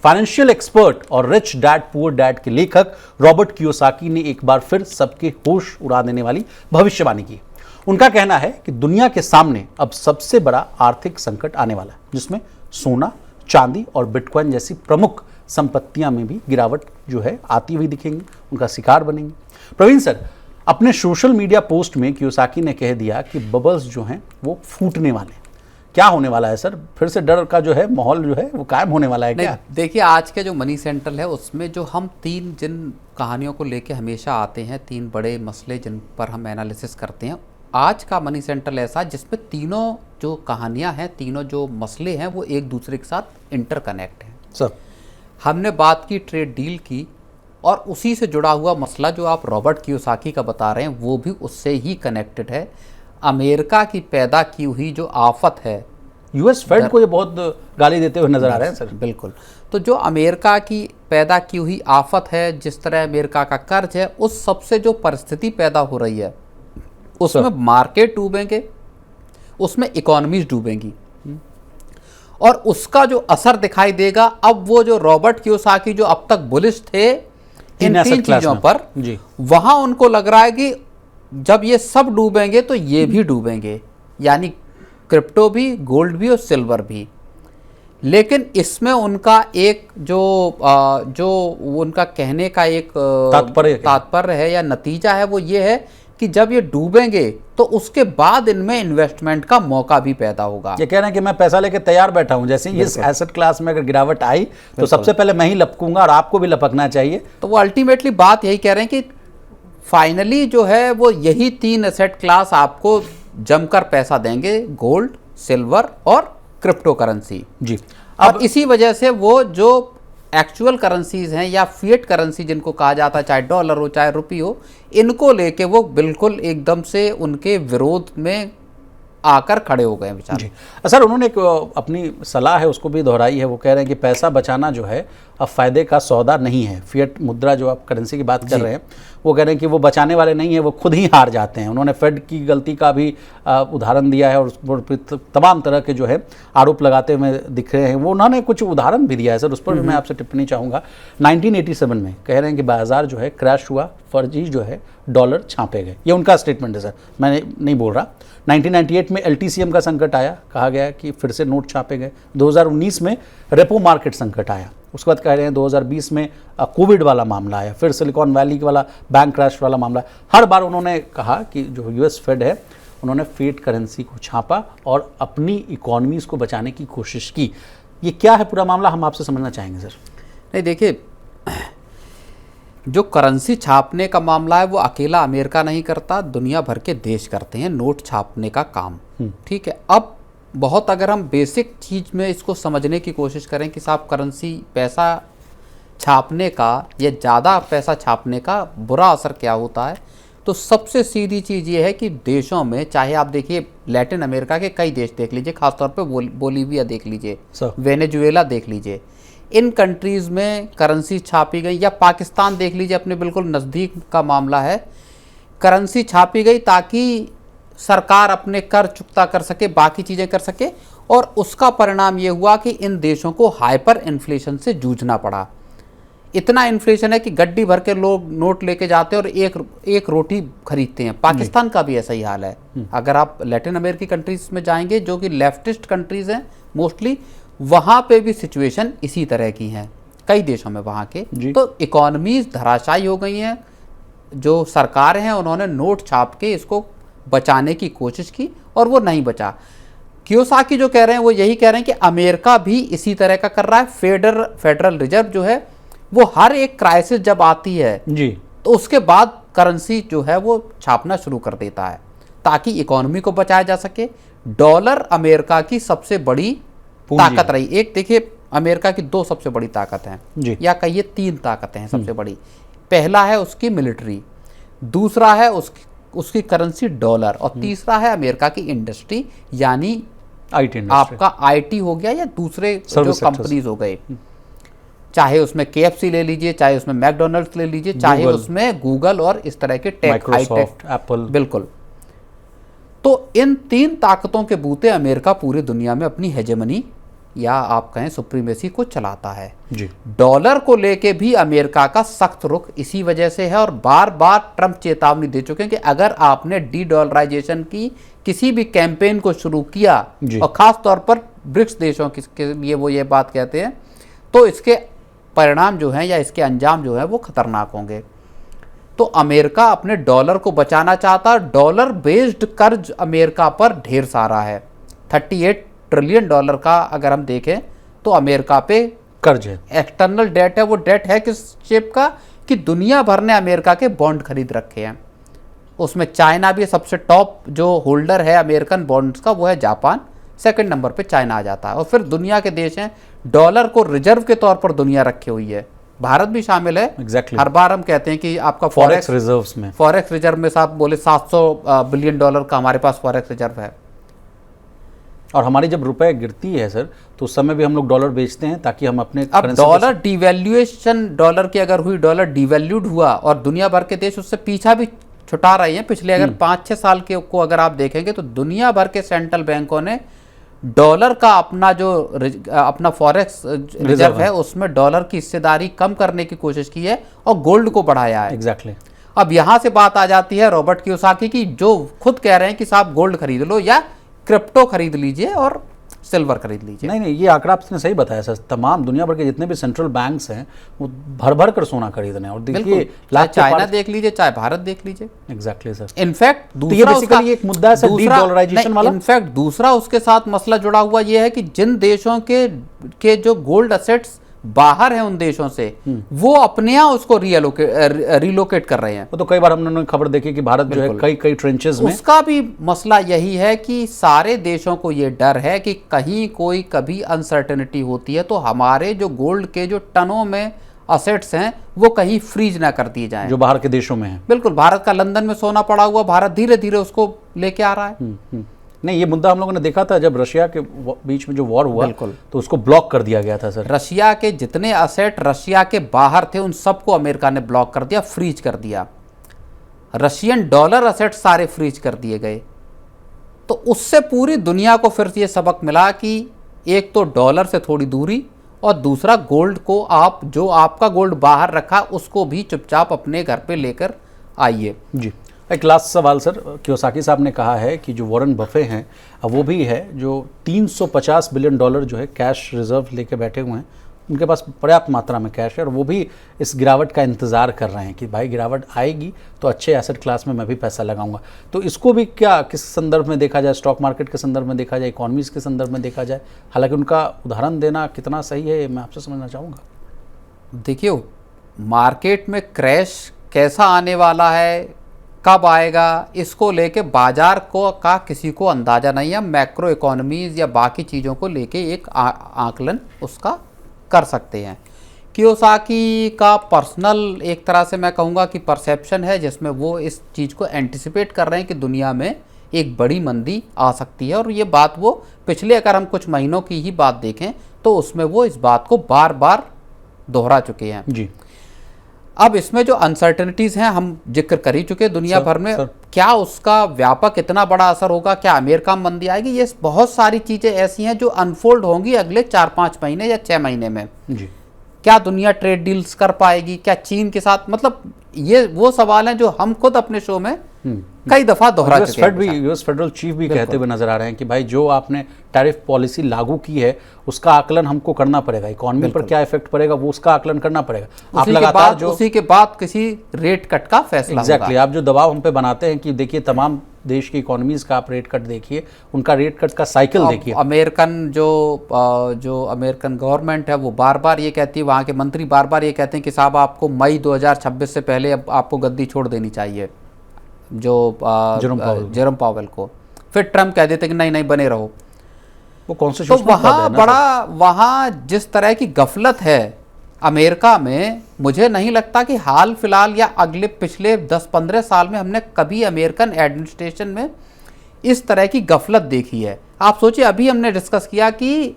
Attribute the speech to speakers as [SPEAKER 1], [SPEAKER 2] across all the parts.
[SPEAKER 1] Financial expert और rich dad poor dad के लेखक रॉबर्ट कियोसाकी ने एक बार फिर सबके होश उड़ा देने वाली भविष्यवाणी की। उनका कहना है कि दुनिया के सामने अब सबसे बड़ा आर्थिक संकट आने वाला है, जिसमें सोना, चांदी और बिटकॉइन जैसी प्रमुख संपत्तियां में भी गिरावट जो है आती हुई दिखेंगी, उनका शिकार बनेंगे। प्रवीण सर, अपने सोशल मीडिया पोस्ट में कियोसाकी ने कह दिया कि बबल्स जो हैं वो फूटने वाले हैं। क्या होने वाला है सर? फिर से डर का जो है माहौल जो है वो कायम होने वाला है क्या?
[SPEAKER 2] देखिए, आज के जो मनी सेंट्रल है उसमें जो हम तीन जिन कहानियों को लेके हमेशा आते हैं, तीन बड़े मसले जिन पर हम एनालिसिस करते हैं, आज का मनी सेंट्रल ऐसा जिसमें तीनों जो कहानियां हैं, तीनों जो मसले हैं वो एक दूसरे के साथ इंटरकनेक्ट हैं।
[SPEAKER 1] सर,
[SPEAKER 2] हमने बात की ट्रेड डील की, और उसी से जुड़ा हुआ मसला जो आप रॉबर्ट कियोसाकी का बता रहे हैं वो भी उससे ही कनेक्टेड है। अमेरिका की पैदा की हुई जो आफत है,
[SPEAKER 1] यूएस फेड को ये बहुत गाली देते हुए नजर आ रहे हैं सर।
[SPEAKER 2] बिल्कुल। तो जो अमेरिका की पैदा की हुई आफत है, जिस तरह अमेरिका का कर्ज है, उस सबसे जो परिस्थिति पैदा हो रही है उसमें मार्केट डूबेंगे, उसमें इकोनॉमीज डूबेंगी, और उसका जो असर दिखाई देगा। अब वो जो रॉबर्ट कियोसाकी जो अब तक बुलिश थे इन तीन चीजों पर, वहां उनको लग रहा है कि जब ये सब डूबेंगे तो ये भी डूबेंगे, यानी क्रिप्टो भी, गोल्ड भी और सिल्वर भी। लेकिन इसमें उनका एक जो उनका कहने का एक तात्पर्य है या नतीजा है, वो ये है कि जब ये डूबेंगे तो उसके बाद इनमें इन्वेस्टमेंट का मौका भी पैदा होगा।
[SPEAKER 1] ये कह रहे हैं कि मैं पैसा लेके तैयार बैठा हूं, जैसे इस एसेट क्लास में अगर गिरावट आई तो सबसे पहले मैं ही लपकूंगा और आपको भी लपकना चाहिए।
[SPEAKER 2] तो वो अल्टीमेटली बात यही कह रहे हैं कि फाइनली जो है वो यही तीन एसेट क्लास आपको जमकर पैसा देंगे, गोल्ड, सिल्वर और क्रिप्टो करेंसी
[SPEAKER 1] जी।
[SPEAKER 2] अब इसी वजह से वो जो एक्चुअल करेंसीज हैं या फिएट करेंसी जिनको कहा जाता है, चाहे डॉलर हो चाहे रुपये हो, इनको लेके वो बिल्कुल एकदम से उनके विरोध में आकर खड़े हो गए बेचारे।
[SPEAKER 1] सर, उन्होंने एक अपनी सलाह है उसको भी दोहराई है। वो कह रहे हैं कि पैसा बचाना जो है अब फायदे का सौदा नहीं है। फिएट मुद्रा जो आप करेंसी की बात कर रहे हैं, वो कह रहे हैं कि वो बचाने वाले नहीं है, वो खुद ही हार जाते हैं। उन्होंने फेड की गलती का भी उदाहरण दिया है और तमाम तरह के जो है आरोप लगाते हुए दिख रहे हैं। वो उन्होंने कुछ उदाहरण भी दिया है सर, उस पर भी मैं आपसे टिप्पणी चाहूँगा। 1987 में कह रहे हैं कि बाजार जो है क्रैश हुआ, फर्जी जो है डॉलर छापे गए। ये उनका स्टेटमेंट है सर, मैं नहीं बोल रहा। 1998 में LTCM का संकट आया, कहा गया कि फिर से नोट छापे गए। 2019 में रेपो मार्केट संकट आया। उसके बाद कह रहे हैं 2020 में कोविड वाला मामला आया, फिर सिलिकॉन वैली वाला बैंक क्रैश वाला मामला। हर बार उन्होंने कहा कि जो यूएस फेड है उन्होंने फिएट करेंसी को छापा और अपनी इकोनॉमीज को बचाने की कोशिश की। ये क्या है पूरा मामला, हम आपसे समझना चाहेंगे सर।
[SPEAKER 2] नहीं, देखिए, जो करेंसी छापने का मामला है वो अकेला अमेरिका नहीं करता, दुनिया भर के देश करते हैं नोट छापने का काम। ठीक है। अब बहुत अगर हम बेसिक चीज़ में इसको समझने की कोशिश करें कि साहब करेंसी पैसा छापने का या ज़्यादा पैसा छापने का बुरा असर क्या होता है, तो सबसे सीधी चीज़ ये है कि देशों में, चाहे आप देखिए लैटिन अमेरिका के कई देश देख लीजिए, खासतौर पे बोलीविया देख लीजिए, वेनेजुएला देख लीजिए, इन कंट्रीज़ में करेंसी छापी गई, या पाकिस्तान देख लीजिए, अपने बिल्कुल नज़दीक का मामला है, करेंसी छापी गई ताकि सरकार अपने कर चुकता कर सके, बाकी चीज़ें कर सके, और उसका परिणाम ये हुआ कि इन देशों को हाइपर इन्फ्लेशन से जूझना पड़ा। इतना इन्फ्लेशन है कि गड्डी भर के लोग नोट लेके जाते हैं और एक रोटी खरीदते हैं। पाकिस्तान का भी ऐसा ही हाल है। अगर आप लैटिन अमेरिकी कंट्रीज में जाएंगे जो कि लेफ्टिस्ट कंट्रीज हैं मोस्टली, वहाँ पे भी सिचुएशन इसी तरह की है कई देशों में वहाँ के। तो इकोनॉमीज धराशायी हो गई हैं। जो सरकारें हैं उन्होंने नोट छाप के इसको बचाने की कोशिश की और वो नहीं बचा। कियोसाकी जो कह रहे हैं वो यही कह रहे हैं कि अमेरिका भी इसी तरह का कर रहा है। फेडरल रिजर्व जो है वो हर एक क्राइसिस जब आती है जी, तो उसके बाद करेंसी जो है वो छापना शुरू कर देता है ताकि इकोनॉमी को बचाया जा सके। डॉलर अमेरिका की सबसे बड़ी ताकत रही। एक देखिए, अमेरिका की दो सबसे बड़ी ताकत हैं, या कहिए तीन ताकतें हैं सबसे बड़ी। पहला है उसकी मिलिट्री, दूसरा है उसकी करेंसी डॉलर, और तीसरा है अमेरिका की इंडस्ट्री, यानी
[SPEAKER 1] IT
[SPEAKER 2] आपका IT हो गया या दूसरे जो कंपनीज हो गए, चाहे उसमें KFC ले लीजिए, चाहे उसमें मैकडोनल्ड्स ले लीजिए, चाहे उसमें गूगल और इस तरह के टेक, हाईटेक,
[SPEAKER 1] एप्पल।
[SPEAKER 2] बिल्कुल। तो इन तीन ताकतों के बूते अमेरिका पूरी दुनिया में अपनी हेजेमनी या आप कहें सुप्रीमेसी को चलाता है।
[SPEAKER 1] जी।
[SPEAKER 2] डॉलर को लेके भी अमेरिका का सख्त रुख इसी वजह से है, और बार बार ट्रंप चेतावनी दे चुके हैं कि अगर आपने डी डॉलराइजेशन की किसी भी कैंपेन को शुरू किया, और खास तौर पर ब्रिक्स देशों के लिए वो ये बात कहते हैं, तो इसके परिणाम जो हैं या इसके अंजाम जो हैं वो खतरनाक होंगे। तो अमेरिका अपने डॉलर को बचाना चाहता है। डॉलर बेस्ड कर्ज अमेरिका पर ढेर सारा है। 38 ट्रिलियन डॉलर का अगर हम देखें तो अमेरिका पे
[SPEAKER 1] कर्ज है।
[SPEAKER 2] एक्सटर्नल डेट है। वो डेट है किस शेप का कि दुनिया भर ने अमेरिका के बॉन्ड खरीद रखे हैं। उसमें चाइना भी सबसे टॉप जो होल्डर है अमेरिकन बॉन्ड्स का, वो है जापान। सेकंड नंबर पे चाइना आ जाता है, और फिर दुनिया के देश हैं डॉलर को रिजर्व के तौर पर दुनिया रखी हुई है। भारत भी शामिल है।
[SPEAKER 1] Exactly.
[SPEAKER 2] हर बार हम कहते हैं कि आपका
[SPEAKER 1] फॉरेक्स रिजर्व्स में,
[SPEAKER 2] फॉरेक्स रिजर्व में साहब बोले 700 बिलियन डॉलर का हमारे पास फॉरेक्स रिजर्व है।
[SPEAKER 1] और हमारी जब रुपए गिरती है सर, तो उस समय भी हम लोग डॉलर बेचते हैं ताकि हम अपने
[SPEAKER 2] अब डॉलर डिवैल्यूएशन, डॉलर की अगर हुई, डॉलर डिवैल्यूड हुआ और दुनिया भर के देश उससे पीछा भी छुटा रहे हैं। पिछले अगर 5-6 साल के को अगर आप देखेंगे तो दुनिया भर के सेंट्रल बैंकों ने डॉलर का अपना जो अपना फॉरेक्स रिजर्व है उसमें डॉलर की हिस्सेदारी कम करने की कोशिश की है और गोल्ड को बढ़ाया है।
[SPEAKER 1] एग्जैक्टली।
[SPEAKER 2] अब यहां से बात आ जाती है रॉबर्ट कियोसाकी की, जो खुद कह रहे हैं कि साहब गोल्ड खरीद लो या क्रिप्टो खरीद लीजिए और सिल्वर खरीद लीजिए।
[SPEAKER 1] नहीं, ये आंकड़ा आपने सही बताया सर। तमाम दुनिया भर के जितने भी सेंट्रल बैंक्स हैं वो भर भर कर सोना खरीद रहे हैं। और देखिए,
[SPEAKER 2] चाहे चाइना देख लीजिए, चाहे भारत देख लीजिए।
[SPEAKER 1] Exactly sir.
[SPEAKER 2] इनफैक्ट
[SPEAKER 1] दूसरा उसका एक मुद्दा है सर, डॉलराइजेशन वाला।
[SPEAKER 2] इनफैक्ट दूसरा उसके साथ मसला जुड़ा हुआ ये है कि जिन देशों के जो गोल्ड असेट्स बाहर हैं उन देशों से, वो अपने यहाँ उसको रिलोकेट कर रहे हैं।
[SPEAKER 1] वो तो कई बार हमने खबर देखी कि भारत जो है कई ट्रेंचेस में,
[SPEAKER 2] उसका भी मसला यही है कि सारे देशों को ये डर है कि कहीं कोई कभी अनसर्टेनिटी होती है तो हमारे जो गोल्ड के जो टनों में असेट्स हैं वो कहीं फ्रीज ना कर दिए जाएं,
[SPEAKER 1] जो बाहर के देशों में है।
[SPEAKER 2] बिल्कुल, भारत का लंदन में सोना पड़ा हुआ, भारत धीरे धीरे उसको लेके आ रहा है।
[SPEAKER 1] नहीं, ये मुद्दा हम लोगों ने देखा था जब रशिया के बीच में जो वॉर हुआ, तो उसको ब्लॉक कर दिया गया था सर।
[SPEAKER 2] रशिया के जितने असेट रशिया के बाहर थे उन सबको अमेरिका ने ब्लॉक कर दिया, फ्रीज कर दिया। रशियन डॉलर असेट सारे फ्रीज कर दिए गए। तो उससे पूरी दुनिया को फिर ये सबक मिला कि एक तो डॉलर से थोड़ी दूरी, और दूसरा गोल्ड को आप जो आपका गोल्ड बाहर रखा उसको भी चुपचाप अपने घर पे लेकर आइए।
[SPEAKER 1] जी। एक लास्ट सवाल सर, कियोसाकी साहब ने कहा है कि जो वॉरेन बफे हैं वो भी है जो 350 बिलियन डॉलर जो है कैश रिजर्व लेके बैठे हुए हैं। उनके पास पर्याप्त मात्रा में कैश है और वो भी इस गिरावट का इंतज़ार कर रहे हैं कि भाई गिरावट आएगी तो अच्छे एसेट क्लास में मैं भी पैसा लगाऊंगा। तो इसको भी क्या किस संदर्भ में देखा जाए, स्टॉक मार्केट के संदर्भ में देखा जाए, इकोनॉमीज के संदर्भ में देखा जाए? हालांकि उनका उदाहरण देना कितना सही है मैं आपसे समझना चाहूँगा।
[SPEAKER 2] देखिए, मार्केट में क्रैश कैसा आने वाला है, कब आएगा, इसको लेके बाजार को का किसी को अंदाज़ा नहीं है। मैक्रो इकोनॉमीज़ या बाकी चीज़ों को लेके एक आकलन उसका कर सकते हैं। कियोसाकी का पर्सनल एक तरह से मैं कहूँगा कि परसेप्शन है जिसमें वो इस चीज़ को एंटिसिपेट कर रहे हैं कि दुनिया में एक बड़ी मंदी आ सकती है। और ये बात वो पिछले अगर हम कुछ महीनों की ही बात देखें तो उसमें वो इस बात को बार बार दोहरा चुके हैं।
[SPEAKER 1] जी।
[SPEAKER 2] अब इसमें जो अनसर्टेनिटीज़ हैं हम जिक्र कर ही चुके दुनिया भर में, क्या उसका व्यापक इतना बड़ा असर होगा, क्या अमेरिका में मंदी आएगी, ये बहुत सारी चीज़ें ऐसी हैं जो अनफोल्ड होंगी अगले 4-5 महीने या 6 महीने में।
[SPEAKER 1] जी।
[SPEAKER 2] क्या दुनिया ट्रेड डील्स कर पाएगी, क्या चीन के साथ, मतलब ये वो सवाल हैं जो हम खुद अपने शो में कई दफा दोहरा चुके हैं।
[SPEAKER 1] यूएस फेडरल चीफ भी कहते हुए नजर आ रहे हैं कि भाई जो आपने टैरिफ पॉलिसी लागू की है उसका आकलन हमको करना पड़ेगा, इकोनॉमी पर क्या इफेक्ट पड़ेगा वो उसका आकलन करना पड़ेगा। आप लगातार जो
[SPEAKER 2] उसी के बाद किसी रेट कट का फैसला
[SPEAKER 1] एग्जैक्टली आप जो दबाव हम पे बनाते हैं कि देखिए तमाम देश की इकोनॉमीज का आप रेट कट देखिए, उनका रेट कट का साइकिल देखिए।
[SPEAKER 2] अमेरिकन जो अमेरिकन गवर्नमेंट है वो बार बार ये कहती है, वहाँ के मंत्री बार बार ये कहते हैं कि साहब आपको मई 2026 से पहले अब आपको गद्दी छोड़ देनी चाहिए, जो जेरोम पावेल को। फिर ट्रम्प कह देते कि नहीं नहीं बने रहो।
[SPEAKER 1] वो कॉन्स्टिट्यूशनल
[SPEAKER 2] तो वहाँ बड़ा वहाँ जिस तरह की गफलत है अमेरिका में, मुझे नहीं लगता कि हाल फिलहाल या अगले पिछले 10-15 साल में हमने कभी अमेरिकन एडमिनिस्ट्रेशन में इस तरह की गफलत देखी है। आप सोचिए, अभी हमने डिस्कस किया कि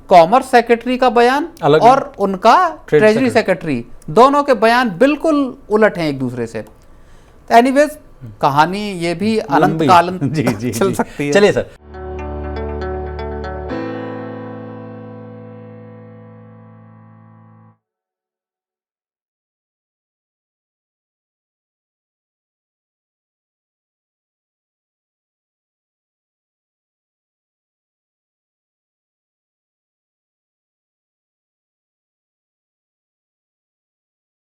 [SPEAKER 2] कॉमर्स सेक्रेटरी का बयान और उनका ट्रेजरी सेक्रेटरी, दोनों के बयान बिल्कुल उलट हैं एक दूसरे से। एनीवेज, कहानी ये भी अनंत काल चल सकती है।
[SPEAKER 1] चलिए सर।